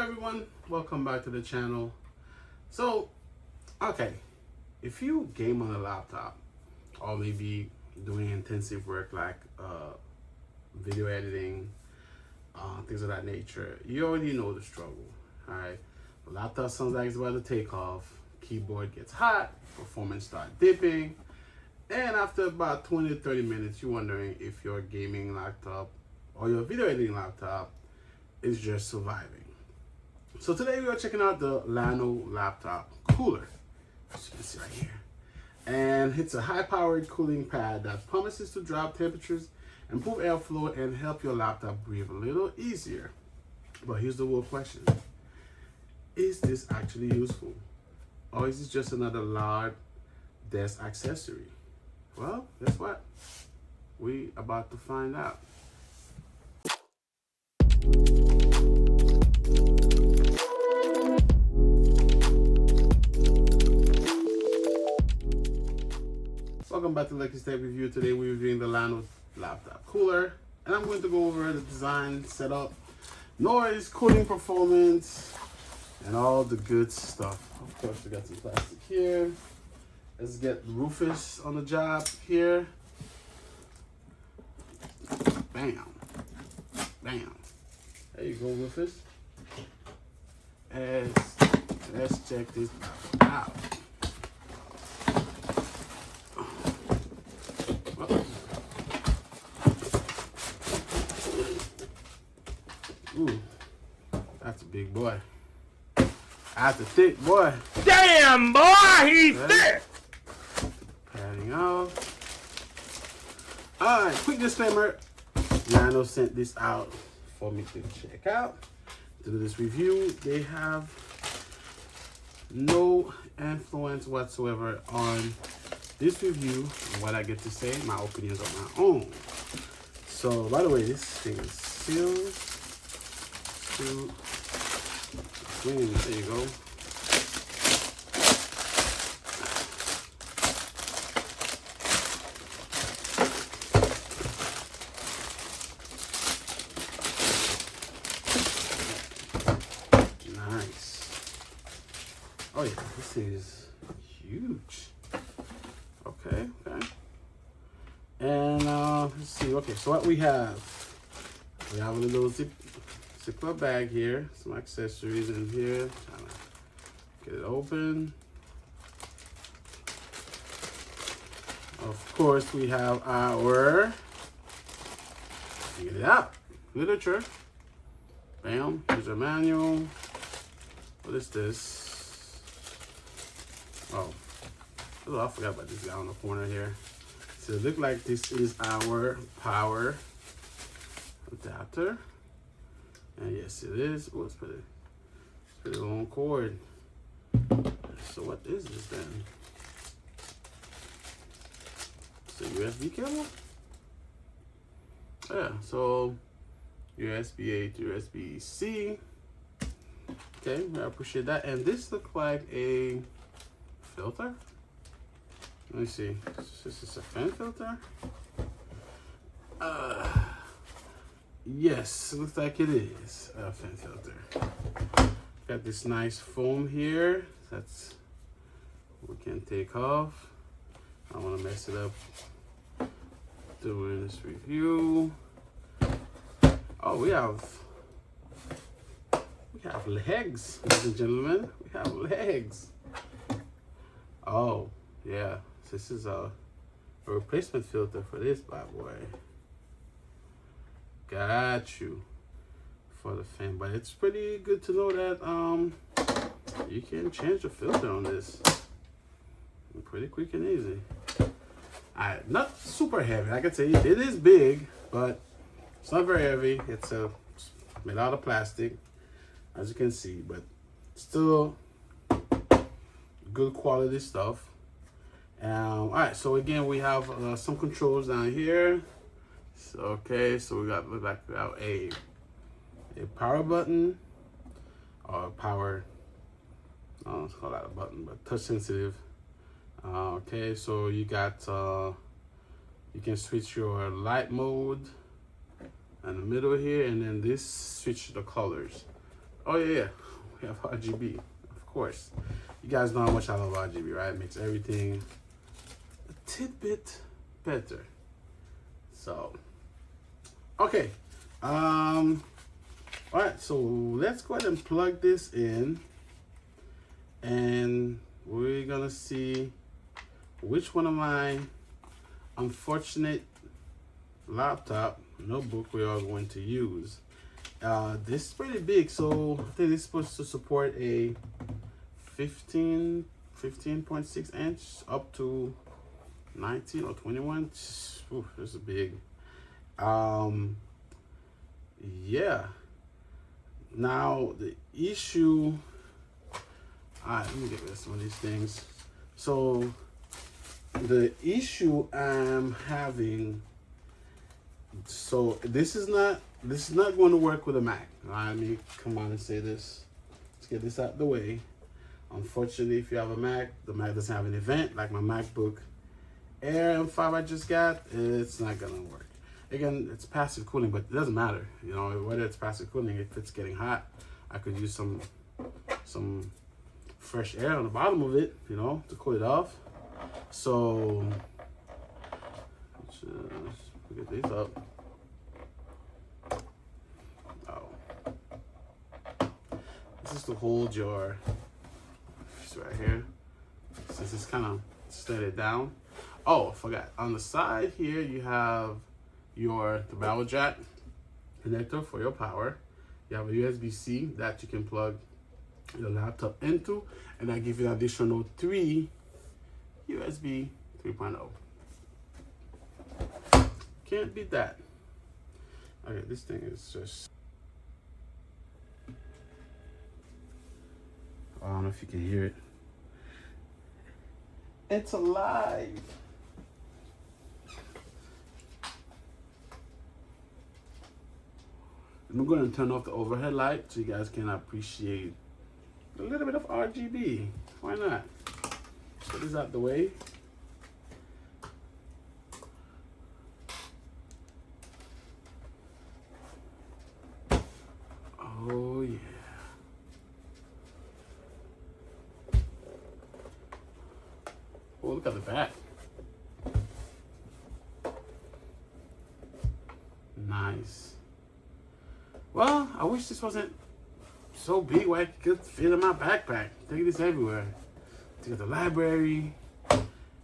everyone, welcome back to the channel. So, okay, if you game on a laptop or maybe doing intensive work like video editing, things of that nature, you already know the struggle. All right, the laptop sounds like it's about to take off, keyboard gets hot, performance starts dipping, and after about 20 to 30 minutes, you're wondering if your gaming laptop or your video editing laptop is just surviving. So today we are checking out the Llano laptop cooler, as you can see right here. And it's a high-powered cooling pad that promises to drop temperatures, improve airflow, and help your laptop breathe a little easier. But here's the real question. Is this actually useful? Or is it just another loud desk accessory? Well, guess what? We about to find out. Welcome back to Lucky Step Review. Today we're reviewing the Llano laptop cooler, and I'm going to go over the design, setup, noise, cooling performance, and all the good stuff. Of course, we got some plastic here. Let's get Rufus on the job here. Bam. Bam. There you go, Rufus. Let's check this out. Ooh, that's a big boy. That's a thick boy. Damn, boy, he's thick. Padding off. All right, quick disclaimer. Llano sent this out for me to check out, to do this review. They have no influence whatsoever on this review and what I get to say. My opinions are my own. So, by the way, this thing is sealed. There you go. Nice. Oh yeah, this is huge. Okay. And let's see. Okay, so what we have a little Ziploc bag here, some accessories in here. Trying to get it open. Of course, we have our, get it out, literature. Bam, here's our manual. What is this? Oh, I forgot about this guy on the corner here. So it looks like this is our power adapter. And yes, it is. Oh, it's pretty long cord. So what is this then? It's a USB cable? Yeah, so USB-A to USB-C. Okay, I appreciate that. And this looks like a filter. Let me see. This is a fan filter. Yes, looks like it is a fan filter. Got this nice foam here that's we can take off. I don't want to mess it up doing this review. Oh, we have legs, ladies and gentlemen. We have legs. Oh, yeah. This is a replacement filter for this bad boy. Got you for the fan, but it's pretty good to know that you can change the filter on this pretty quick and easy. Alright, not super heavy. Like I can say it is big, but it's not very heavy. It's made out of plastic, as you can see, but still good quality stuff. Alright, so again we have some controls down here. So, okay, so we got, look like we have a power button or power, I don't know, let's call that a button, but touch sensitive. Okay, so you got, you can switch your light mode in the middle here, and then this switch the colors. Oh yeah, we have RGB, of course. You guys know how much I love RGB, right? It makes everything a tidbit better. So, okay. All right, so let's go ahead and plug this in, and we're gonna see which one of my unfortunate laptop notebook we are going to use. This is pretty big, so I think it's supposed to support a 15.6 inch up to 19 or 21. Ooh, this is big. Yeah. Now the issue. Alright, let me get rid of some of these things. So the issue I'm having. So this is not going to work with a Mac. Let me come on and say this. Let's get this out of the way. Unfortunately, if you have a Mac, the Mac doesn't have an event like my MacBook Air M5 I just got. It's not gonna work. Again, it's passive cooling, but it doesn't matter. You know, whether it's passive cooling, if it's getting hot, I could use some fresh air on the bottom of it, you know, to cool it off. So just get these up. Oh, this is to hold your. It's right here. Since it's kind of slid down. Oh, I forgot. On the side here, you have the barrel jack connector for your power. You have a USB-C that you can plug your laptop into, and that gives you an additional 3 USB 3.0. Can't beat that. Okay, this thing is just. I don't know if you can hear it. It's alive. I'm going to turn off the overhead light so you guys can appreciate a little bit of RGB. Why not? Put this out the way. Oh yeah. Oh, look at the back. Nice. Well, I wish this wasn't so big where I could fit in my backpack. Take this everywhere. To the library.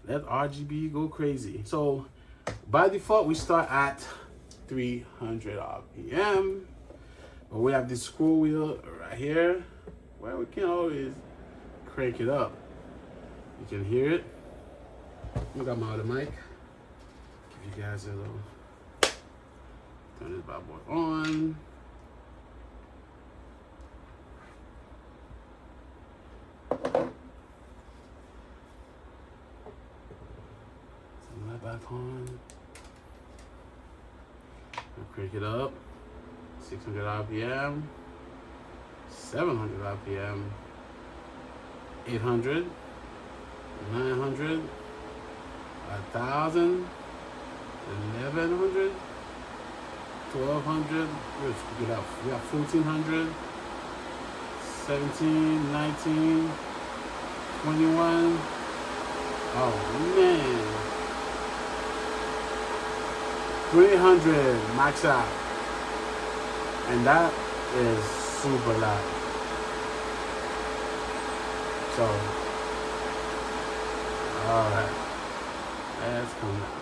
Let RGB go crazy. So, by default, we start at 300 RPM. But we have this scroll wheel right here where we can always crank it up. You can hear it. I got my other mic. Give you guys a little. Turn this bad boy on. Turn that back on. I'll crank it up. 600 RPM. 700 RPM. 800. 900. 1,000, 1,100, 1,200. We got 1,400, 17, 19, 21. Oh man, 300 max out, and that is super loud. So, all right. Let's come down.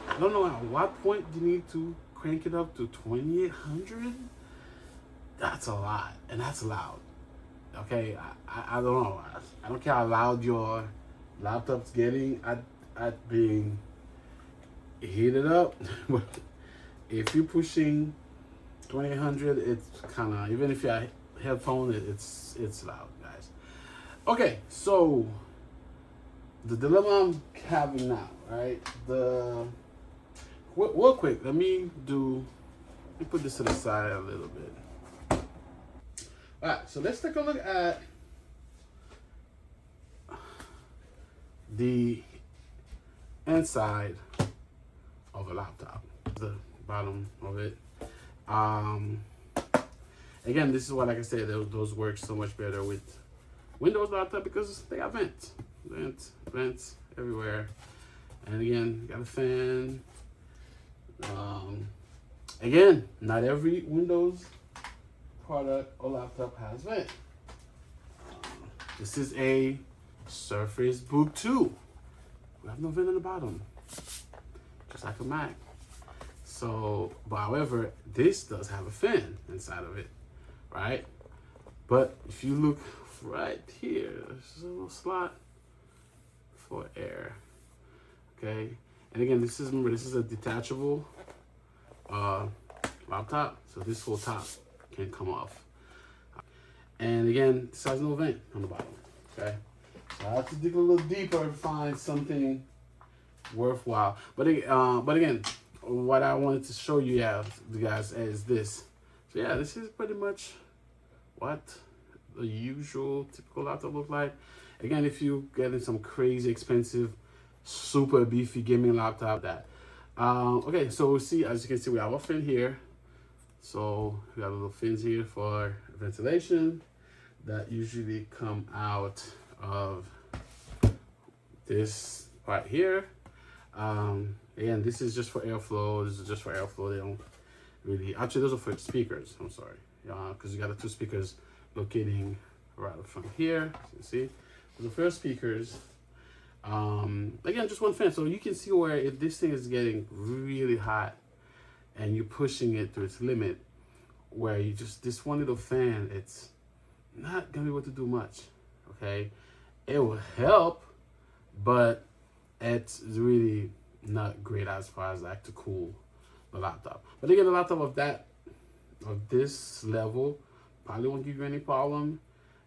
I don't know at what point you need to crank it up to 2,800. That's a lot, and that's loud. Okay, I don't know. I don't care how loud your laptop's getting at being heated up. But if you're pushing 2,800, it's kind of, even if you have headphones, it's loud, guys. Okay, so the dilemma I'm having now, right? Real quick, let me put this to the side a little bit. All right, so let's take a look at the inside of a laptop, the bottom of it. And Again, this is why, like I said, those work so much better with Windows laptop because they got vents everywhere. And again, got a fan. Again, not every Windows product or laptop has vent. This is a Surface Book 2. We have no vent on the bottom, just like a Mac. So, but however, this does have a fan inside of it, right? But if you look right here, there's a little slot for air. Okay, and again, this is, remember, this is a detachable laptop, so this whole top can come off. And again, this has no vent on the bottom. Okay, so I have to dig a little deeper and find something worthwhile. But again, what I wanted to show you guys is this. So yeah, this is pretty much what the usual typical laptop look like. Again, if you getting some crazy expensive, super beefy gaming laptop, okay, so we see, as you can see, we have a fin here. So we have little fins here for ventilation that usually come out of this part here. Again, this is just for airflow. This is just for airflow. They don't really, actually those are for speakers, I'm sorry. Because you got the two speakers locating right up front here. So you see, those are for speakers. Again, just one fan. So you can see where if this thing is getting really hot and you're pushing it to its limit, where you just, this one little fan, it's not gonna be able to do much, okay? It will help, but it's really not great as far as like to cool the laptop. But again, a laptop of this level probably won't give you any problem.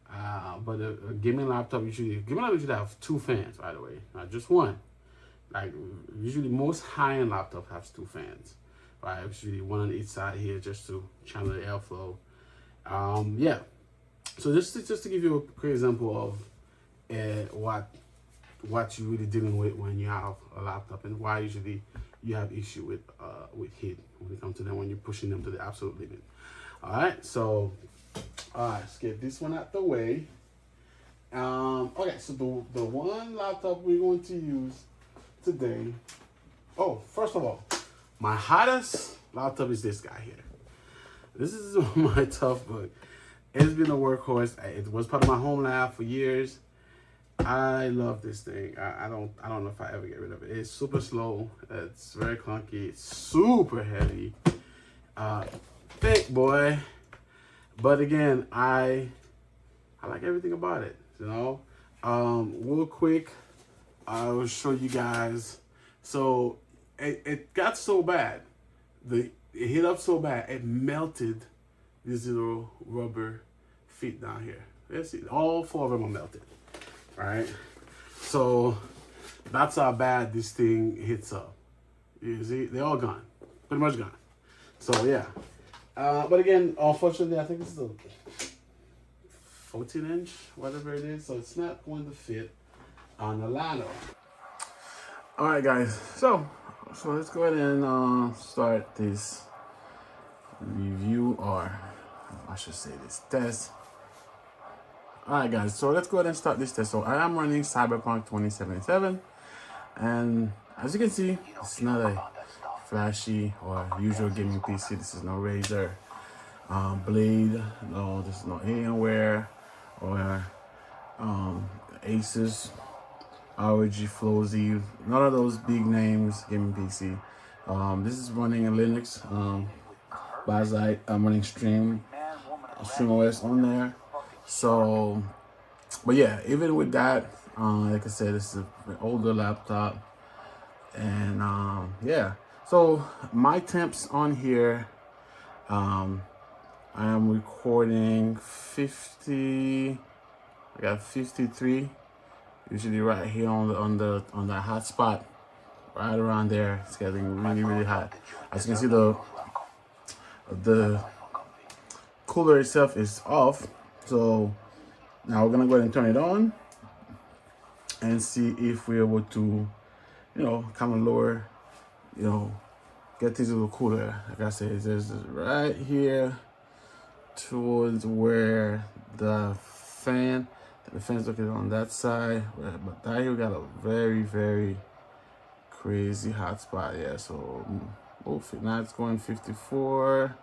But a gaming laptop usually have two fans, by the way, not just one. Like usually most high-end laptops have two fans, right? Usually one on each side here just to channel the airflow. Yeah. So just to give you a quick example of what you're really dealing with when you have a laptop and why usually you have issue with heat when it comes to them when you're pushing them to the absolute limit. All right, so let's get this one out the way. Okay, so the one laptop we're going to use today. Oh, first of all, my hottest laptop is this guy here. This is my Toughbook. It's been a workhorse. It was part of my home lab for years. I love this thing. I don't know if I ever get rid of it. It's super slow. It's very clunky. It's super heavy. Thick boy. But again, I like everything about it. You know. Real quick, I will show you guys. So it got so bad. It hit up so bad. It melted these little rubber feet down here. Let's see. All four of them are melted. Right, so that's how bad this thing hits up. You see, they're all gone, pretty much gone. So yeah, but again, unfortunately, I think this is a 14-inch, whatever it is, so it's not going to fit on the Llano. All right, guys, so let's go ahead and start this review, or I should say this test. Alright guys, so let's go ahead and start this test. So I am running Cyberpunk 2077, and as you can see, it's not a flashy or usual gaming PC. This is no Razer Blade, no, this is no Alienware or Asus ROG Flozy, none of those big names gaming PC. This is running a Linux Bazite. I'm running StreamOS on there. So, but yeah, even with that, like I said, this is an older laptop, and yeah. So my temps on here, I am recording 50. I got 53, usually right here on the hot spot, right around there. It's getting really hot. As you can see, the cooler itself is off. So now we're gonna go ahead and turn it on and see if we're able to, kind of lower, get things a little cooler. Like I said, there's right here towards where the fan's located on that side. But down here we got a very, very crazy hot spot. Yeah, so now it's going 54.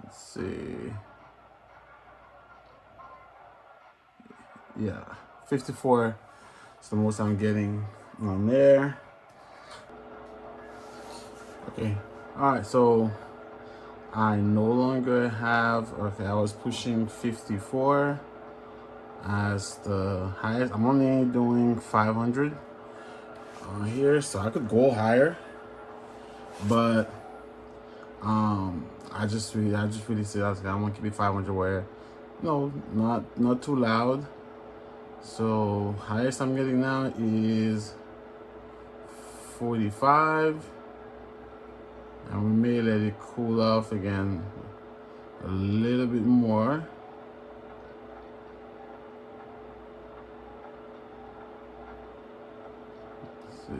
Let's see. Yeah, 54 is the most I'm getting on there. Okay, all right, so I no longer have, okay, I was pushing 54 as the highest. I'm only doing 500 here, so I could go higher, but I just really said, I want to keep it 500 where, no, not too loud. So highest I'm getting now is 45, and we may let it cool off again a little bit more. Let's see.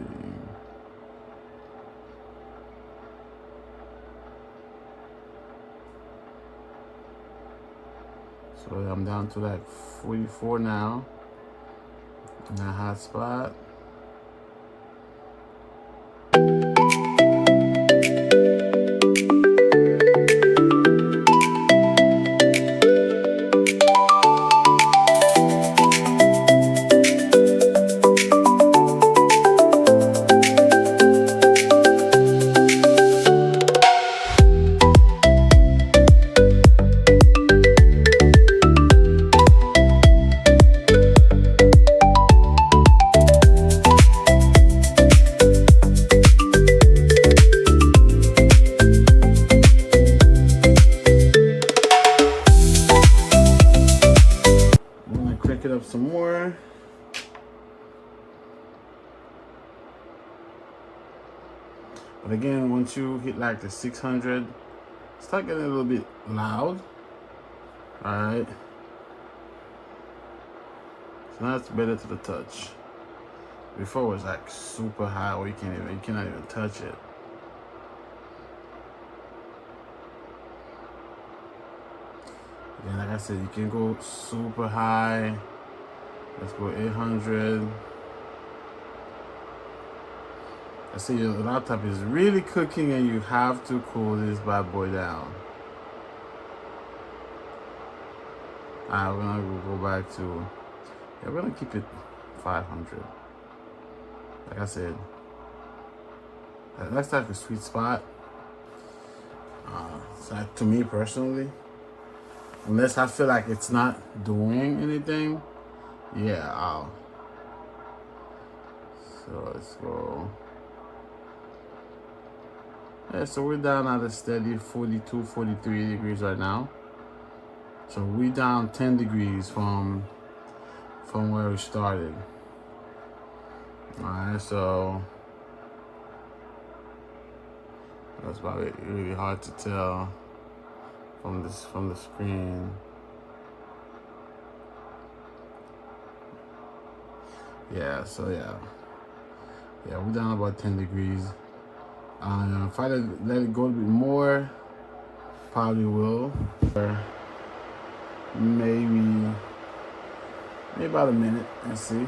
So I'm down to like 44 now in that hot spot. Crank it up some more. But again, once you hit like the 600, start getting a little bit loud. All right. So now it's better to the touch. Before it was like super high where you cannot even touch it. And like I said, you can go super high. Let's go 800. I see your laptop is really cooking and you have to cool this bad boy down. Alright, we're gonna go back to, yeah, we're gonna keep it 500. Like I said, that's like a sweet spot. So to me personally, unless I feel like it's not doing anything, yeah, so let's go. Yeah, so we're down at a steady 42, 43 degrees right now. So we down 10 degrees from where we started. All right, so that's probably really hard to tell from the screen. Yeah, so yeah, we're down about 10 degrees. If I let it go a bit more, probably will. Or maybe about a minute. Let's see.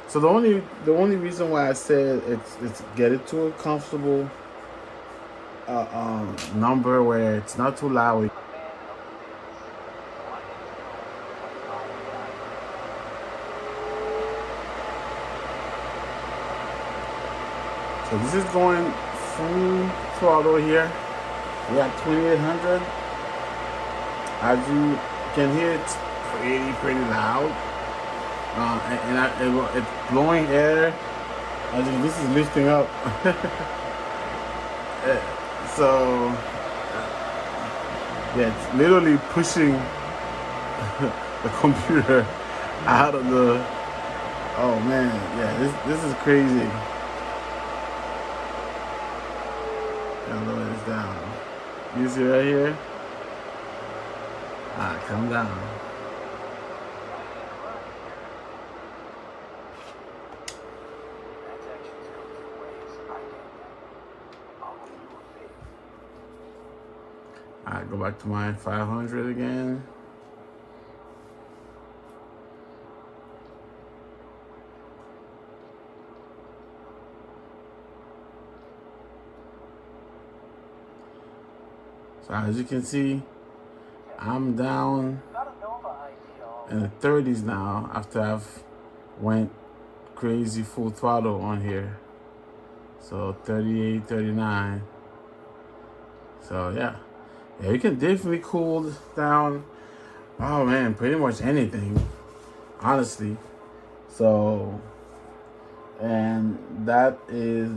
So the only reason why I said it's get it to a comfortable number where it's not too loud. So this is going full throttle here. We're at 2800. As you can hear, it's pretty loud. And it's blowing air. This is lifting up. So yeah, it's literally pushing the computer out of the. Oh man, yeah, this is crazy. I'll lower this down. You see right here? Alright, come down. I go back to my 500 again. So as you can see, I'm down in the 30s now after I've went crazy full throttle on here. So 38, 39. So yeah, you can definitely cool down. Oh man, pretty much anything, honestly. So, and that is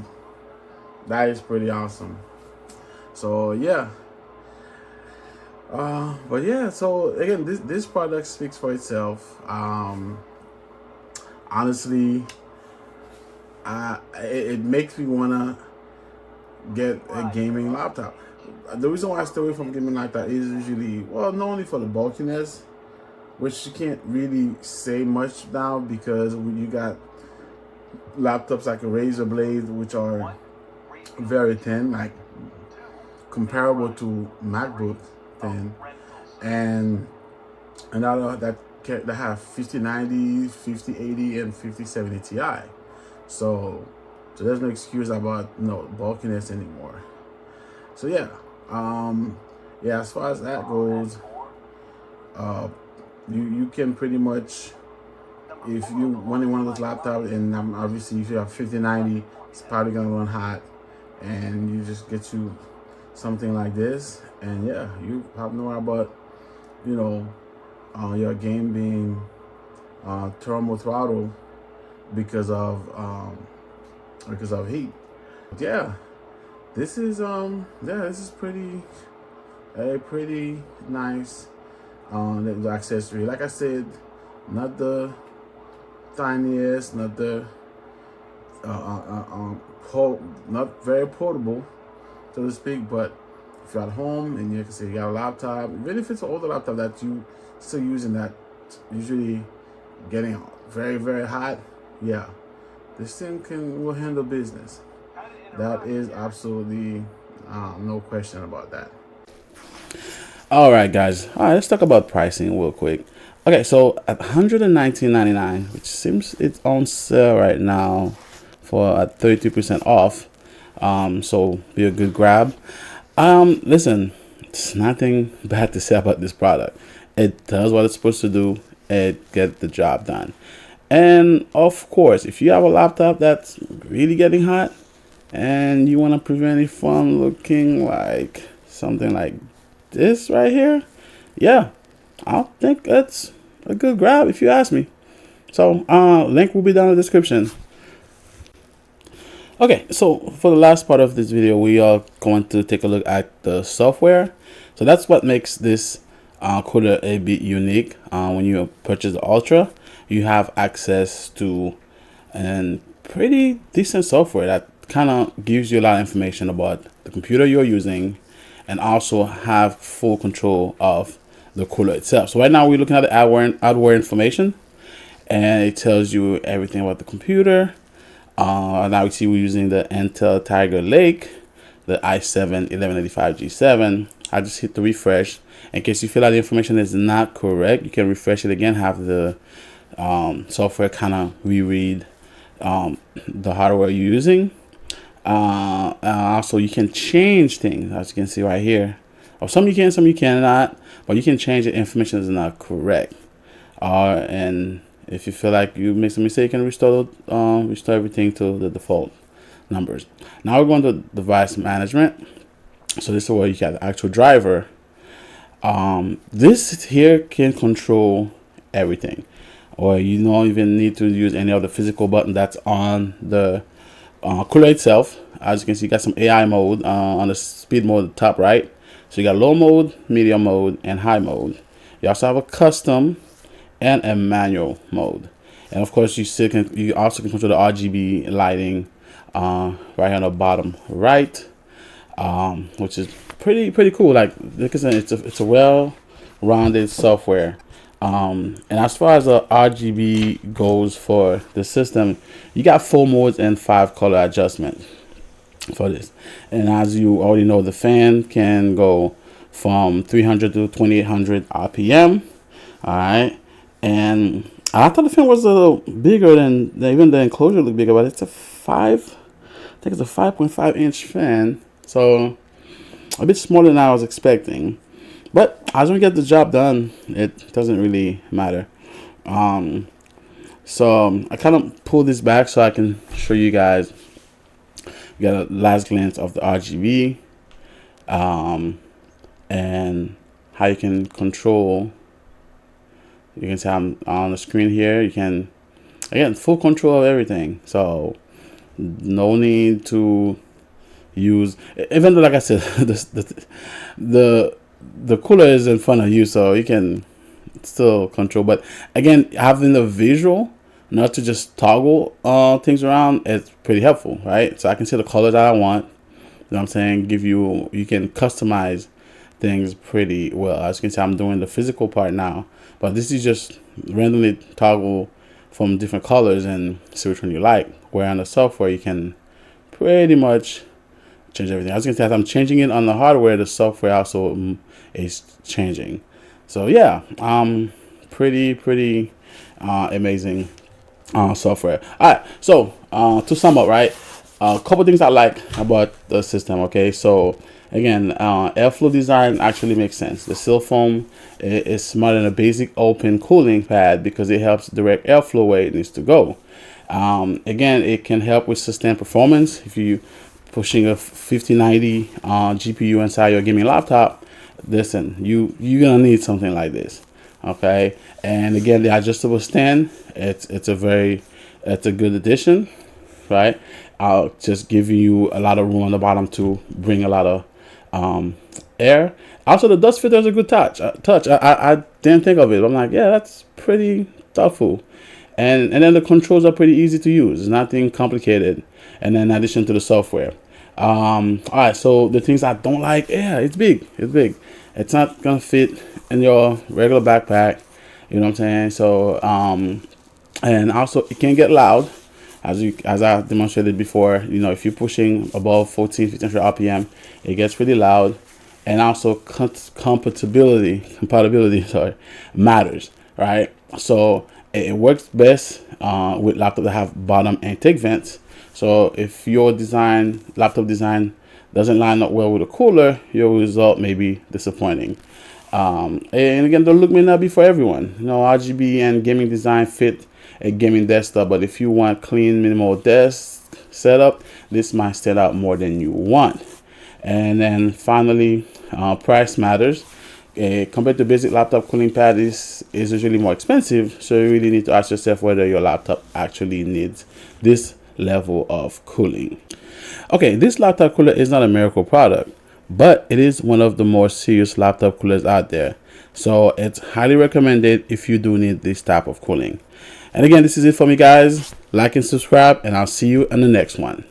pretty awesome. So yeah. But yeah, so again, this product speaks for itself. Honestly, it makes me wanna get a gaming laptop. The reason why I stay away from gaming laptop is usually, well, not only for the bulkiness, which you can't really say much now because you got laptops like a Razer Blade, which are very thin, like comparable to MacBook thin, and another that have 5090, 5080, and 5070 Ti. So there's no excuse about bulkiness anymore. So yeah, yeah. As far as that goes, you can pretty much, if you want one of those laptops, and obviously if you have 5090, it's probably gonna run hot, and you just get you something like this, and yeah, you have no worry about your game being thermal throttle because of heat. Yeah, this is pretty nice. The accessory, like I said, not the tiniest, not the not very portable, so to speak. But if you're at home and you can say you got a laptop, even if it's an older laptop that you still using that usually getting very, very hot, yeah, this thing will handle business. That is absolutely no question about that. All right, guys. All right, let's talk about pricing real quick. Okay, so at $119.99, which seems it's on sale right now for at 32% off. So be a good grab. Listen, it's nothing bad to say about this product. It does what it's supposed to do. It get the job done. And of course, if you have a laptop that's really getting hot and you want to prevent it from looking like something like this right here, yeah, I think it's a good grab if you ask me. So link will be down in the description. Okay, so for the last part of this video, we are going to take a look at the software. So that's what makes this cooler a bit unique. When you purchase the Ultra, you have access to a pretty decent software that kind of gives you a lot of information about the computer you're using, and also have full control of the cooler itself. So right now we're looking at the hardware information, and it tells you everything about the computer. Now we see we're using the Intel Tiger Lake, the i7-1185G7. I just hit the refresh. In case you feel like the information is not correct, you can refresh it again, have the software kind of reread the hardware you're using. Also, you can change things, as you can see right here. Or some you can, some you cannot, but you can change the information is not correct. And if you feel like you make some mistake, you can restore everything to the default numbers. Now we're going to device management. So this is where you got the actual driver. This here can control everything, or you don't even need to use any of the physical button that's on the cooler itself. As you can see, you got some AI mode on the speed mode at the top right. So you got low mode, medium mode, and high mode. You also have a custom and a manual mode, and of course you also can control the RGB lighting right here on the bottom right, which is pretty cool. Like I said, it's a well-rounded software. And as far as the RGB goes for the system, you got 4 modes and 5 color adjustment for this. And as you already know, the fan can go from 300 to 2800 RPM. All right, and I thought the fan was a little bigger than even the enclosure looked bigger, but it's a I think it's a 5.5 inch fan, so a bit smaller than I was expecting. But as we get the job done, it doesn't really matter. So I kind of pull this back so I can show you guys, get a last glance of the RGB, and how you can control. You can see I'm on the screen here. You can, again, full control of everything. So no need to use, even though, like I said, the cooler is in front of you, so you can still control. But again, having the visual, not to just toggle things around, it's pretty helpful, right? So I can see the color that I want. You know what I'm saying? You can customize things pretty well. As you can see, I'm doing the physical part now, but this is just randomly toggle from different colors and see which one you like. Where on the software, you can pretty much change everything. As you can see, as I'm changing it on the hardware, the software also is changing. So yeah, pretty amazing software. All right, so to sum up, right, a couple things I like about the system. Okay, so again, airflow design actually makes sense. The seal foam is smarter than a basic open cooling pad because it helps direct airflow where it needs to go. Again, it can help with sustained performance. If you pushing a 5090 GPU inside your gaming laptop, listen, you're gonna need something like this. Okay, and again, the adjustable stand, it's a good addition, right? I'll just give you a lot of room on the bottom to bring a lot of air. Also, the dust filter is a good touch. I didn't think of it. I'm like, yeah, that's pretty thoughtful. And then the controls are pretty easy to use. It's nothing complicated. And then in addition to the software. All right, so the things I don't like, yeah, it's big. It's not gonna fit in your regular backpack. You know what I'm saying? So and also it can get loud, as I demonstrated before. You know, if you're pushing above 1500 RPM, it gets pretty loud. And also compatibility matters, right? So it works best with laptops that have bottom intake vents. So if your laptop design doesn't line up well with a cooler, your result may be disappointing. And again, the look may not be for everyone. You know, RGB and gaming design fit a gaming desktop, but if you want clean, minimal desk setup, this might stand out more than you want. And then finally, price matters. Compared to basic laptop cooling pad, is usually more expensive, so you really need to ask yourself whether your laptop actually needs this level of cooling. Okay, this laptop cooler is not a miracle product, but it is one of the more serious laptop coolers out there. So it's highly recommended if you do need this type of cooling. And again, this is it for me, guys. Like and subscribe, and I'll see you in the next one.